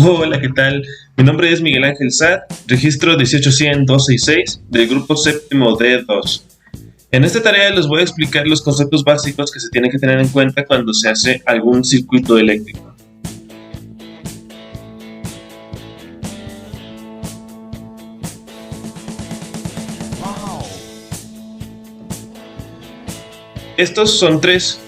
Hola, ¿qué tal? Mi nombre es Miguel Ángel Sad, registro 18100-266 del grupo séptimo D2. En esta tarea les voy a explicar los conceptos básicos que se tienen que tener en cuenta cuando se hace algún circuito eléctrico. Estos son tres,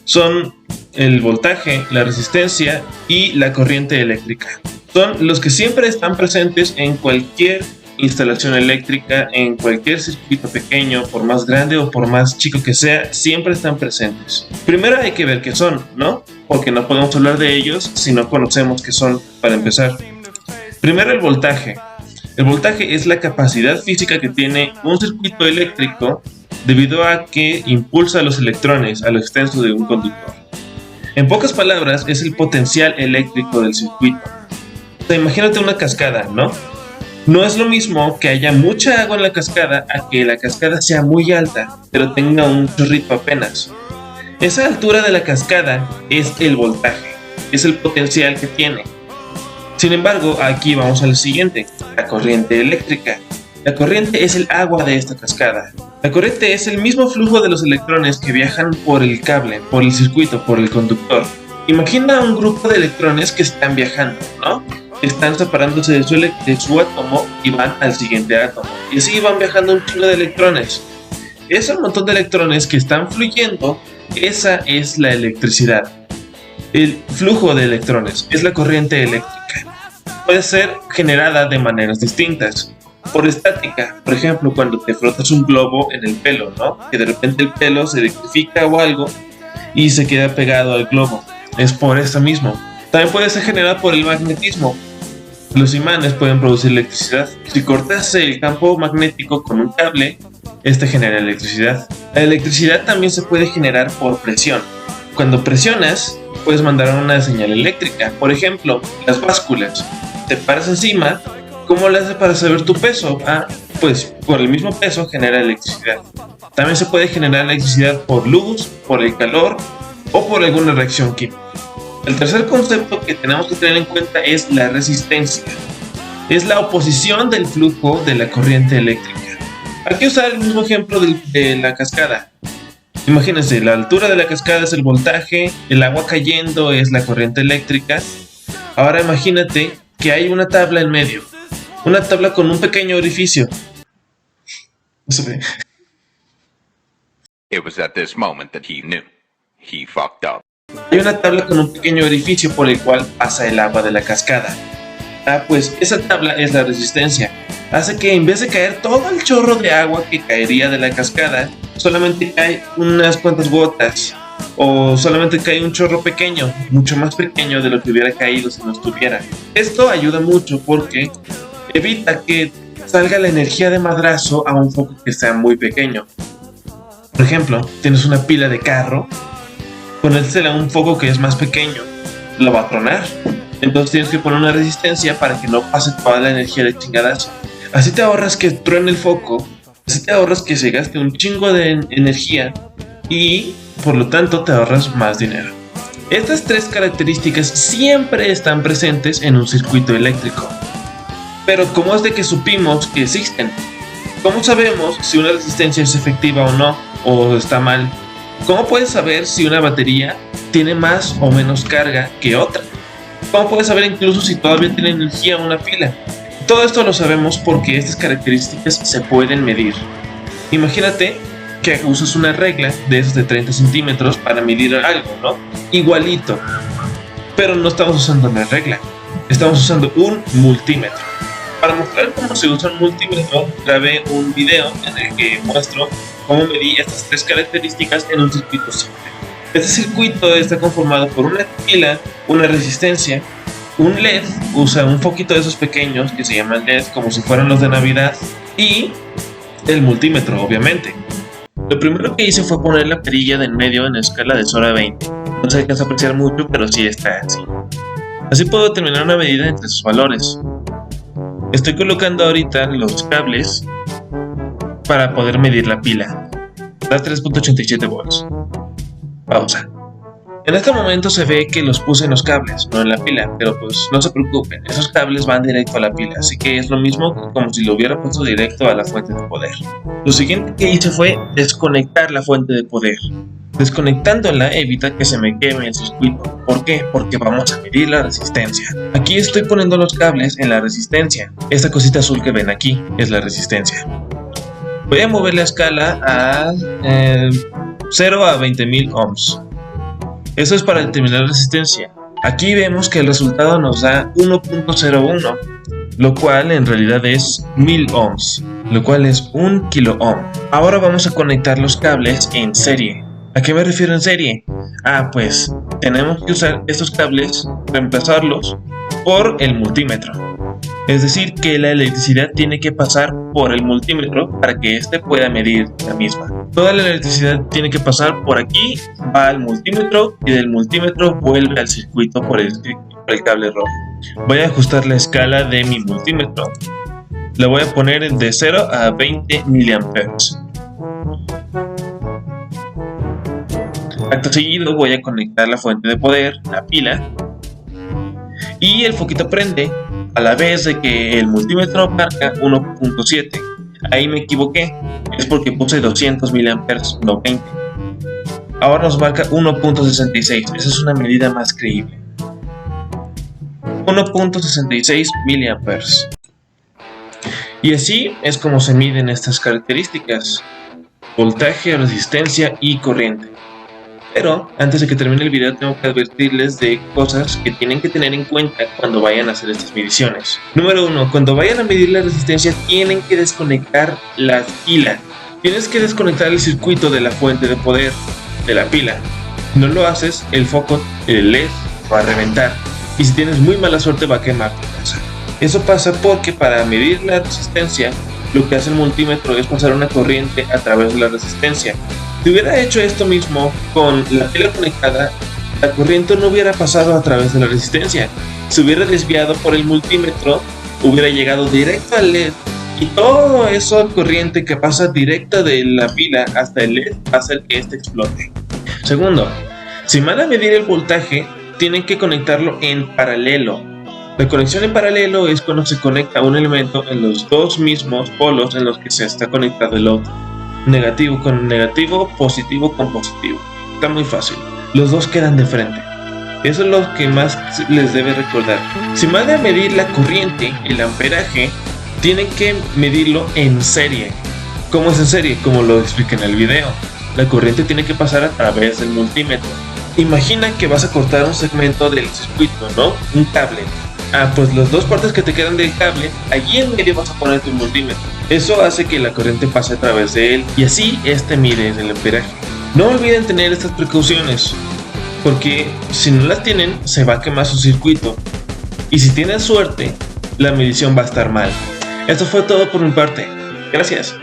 son el voltaje, la resistencia y la corriente eléctrica. Son los que siempre están presentes en cualquier instalación eléctrica, en cualquier circuito pequeño, por más grande o por más chico que sea, siempre están presentes. Primero hay que ver qué son, ¿no? Porque no podemos hablar de ellos si no conocemos qué son, para empezar. Primero, el voltaje. El voltaje es la capacidad física que tiene un circuito eléctrico debido a que impulsa a los electrones a lo extenso de un conductor. En pocas palabras, es el potencial eléctrico del circuito. O sea, imagínate una cascada, ¿no? No es lo mismo que haya mucha agua en la cascada a que la cascada sea muy alta, pero tenga un chorrito apenas. Esa altura de la cascada es el voltaje, es el potencial que tiene. Sin embargo, aquí vamos al siguiente, la corriente eléctrica. La corriente es el agua de esta cascada. La corriente es el mismo flujo de los electrones que viajan por el cable, por el circuito, por el conductor. Imagina un grupo de electrones que están viajando, ¿no? Están separándose de su átomo y van al siguiente átomo. Y así van viajando un chingo de electrones. Ese montón de electrones que están fluyendo, esa es la electricidad. El flujo de electrones es la corriente eléctrica. Puede ser generada de maneras distintas. Por estática, por ejemplo, cuando te frotas un globo en el pelo, ¿no? Que de repente el pelo se electrifica o algo y se queda pegado al globo. Es por eso mismo. También puede ser generada por el magnetismo. Los imanes pueden producir electricidad. Si cortas el campo magnético con un cable, este genera electricidad. La electricidad también se puede generar por presión. Cuando presionas, puedes mandar una señal eléctrica. Por ejemplo, las básculas. Te paras encima. ¿Cómo le hace para saber tu peso? Pues por el mismo peso genera electricidad. También se puede generar electricidad por luz, por el calor o por alguna reacción química. El tercer concepto que tenemos que tener en cuenta es la resistencia. Es la oposición del flujo de la corriente eléctrica. Hay que usar el mismo ejemplo de la cascada. Imagínense, la altura de la cascada es el voltaje, el agua cayendo es la corriente eléctrica. Ahora imagínate que hay una tabla en medio. Una tabla con un pequeño orificio. It was at this moment that he knew. He fucked up. Hay una tabla con un pequeño orificio por el cual pasa el agua de la cascada. Pues esa tabla es la resistencia. Hace que en vez de caer todo el chorro de agua que caería de la cascada, solamente cae unas cuantas gotas. O solamente cae un chorro pequeño, mucho más pequeño de lo que hubiera caído si no estuviera. Esto ayuda mucho porque evita que salga la energía de madrazo a un foco que sea muy pequeño. Por ejemplo, tienes una pila de carro, ponérsela a un foco que es más pequeño, lo va a tronar. Entonces tienes que poner una resistencia para que no pase toda la energía de chingadazo. Así te ahorras que truene el foco, así te ahorras que se gaste un chingo de energía y por lo tanto te ahorras más dinero. Estas tres características siempre están presentes en un circuito eléctrico. Pero ¿cómo es de que supimos que existen? ¿Cómo sabemos si una resistencia es efectiva o no? ¿O está mal? ¿Cómo puedes saber si una batería tiene más o menos carga que otra? ¿Cómo puedes saber incluso si todavía tiene energía una pila? Todo esto lo sabemos porque estas características se pueden medir. Imagínate que usas una regla de esas de 30 centímetros para medir algo, ¿no? Igualito. Pero no estamos usando una regla. Estamos usando un multímetro. Para mostrar cómo se usa un multímetro, grabé un video en el que muestro cómo medí estas tres características en un circuito simple. Este circuito está conformado por una pila, una resistencia, un LED, usa un foquito de esos pequeños que se llaman LED como si fueran los de Navidad, y el multímetro, obviamente. Lo primero que hice fue poner la perilla de en medio en escala de 0 a 20. No se alcanza a apreciar mucho, pero sí está así. Así puedo determinar una medida entre sus valores. Estoy colocando ahorita los cables para poder medir la pila. Da 3.87 volts. Pausa. En este momento se ve que los puse en los cables, no en la pila, pero pues no se preocupen, esos cables van directo a la pila, así que es lo mismo como si lo hubiera puesto directo a la fuente de poder. Lo siguiente que hice fue desconectar la fuente de poder. Desconectándola evita que se me queme el circuito. ¿Por qué? Porque vamos a medir la resistencia. Aquí estoy poniendo los cables en la resistencia. Esta cosita azul que ven aquí es la resistencia. Voy a mover la escala a 0 a 20.000 ohms. Eso es para determinar la resistencia. Aquí vemos que el resultado nos da 1.01, lo cual en realidad es 1000 ohms, lo cual es 1 kilo ohm. Ahora vamos a conectar los cables en serie. ¿A qué me refiero en serie? Pues tenemos que usar estos cables, reemplazarlos por el multímetro. Es decir, que la electricidad tiene que pasar por el multímetro para que éste pueda medir la misma. Toda la electricidad tiene que pasar por aquí, va al multímetro y del multímetro vuelve al circuito por el cable rojo. Voy a ajustar la escala de mi multímetro. La voy a poner de 0 a 20 miliamperes. Acto seguido voy a conectar la fuente de poder, la pila, y el foquito prende a la vez de que el multímetro marca 1.7. Ahí me equivoqué, es porque puse 200 miliamperes, no 20. Ahora nos marca 1.66, esa es una medida más creíble. 1.66 miliamperes. Y así es como se miden estas características: voltaje, resistencia y corriente. Pero antes de que termine el video tengo que advertirles de cosas que tienen que tener en cuenta cuando vayan a hacer estas mediciones. Número 1. Cuando vayan a medir la resistencia tienen que desconectar la pila. Tienes que desconectar el circuito de la fuente de poder de la pila. Si no lo haces, el foco, el LED, va a reventar. Y si tienes muy mala suerte va a quemar tu casa. Eso pasa porque para medir la resistencia, lo que hace el multímetro es pasar una corriente a través de la resistencia. Si hubiera hecho esto mismo con la pila conectada, la corriente no hubiera pasado a través de la resistencia. Se hubiera desviado por el multímetro, hubiera llegado directo al LED y todo eso corriente que pasa directo de la pila hasta el LED va a hacer que este explote. Segundo, si van a medir el voltaje, tienen que conectarlo en paralelo. La conexión en paralelo es cuando se conecta un elemento en los dos mismos polos en los que se está conectado el otro. Negativo con negativo, positivo con positivo. Está muy fácil. Los dos quedan de frente. Eso es lo que más les debe recordar. Si van a medir la corriente, el amperaje, tienen que medirlo en serie. ¿Cómo es en serie? Como lo expliqué en el video. La corriente tiene que pasar a través del multímetro. Imagina que vas a cortar un segmento del circuito, ¿no? Un cable. Pues las dos partes que te quedan del cable, allí en medio vas a poner tu multímetro. Eso hace que la corriente pase a través de él y así mide el amperaje. No olviden tener estas precauciones, porque si no las tienen se va a quemar su circuito y si tienen suerte la medición va a estar mal. Esto fue todo por mi parte. Gracias.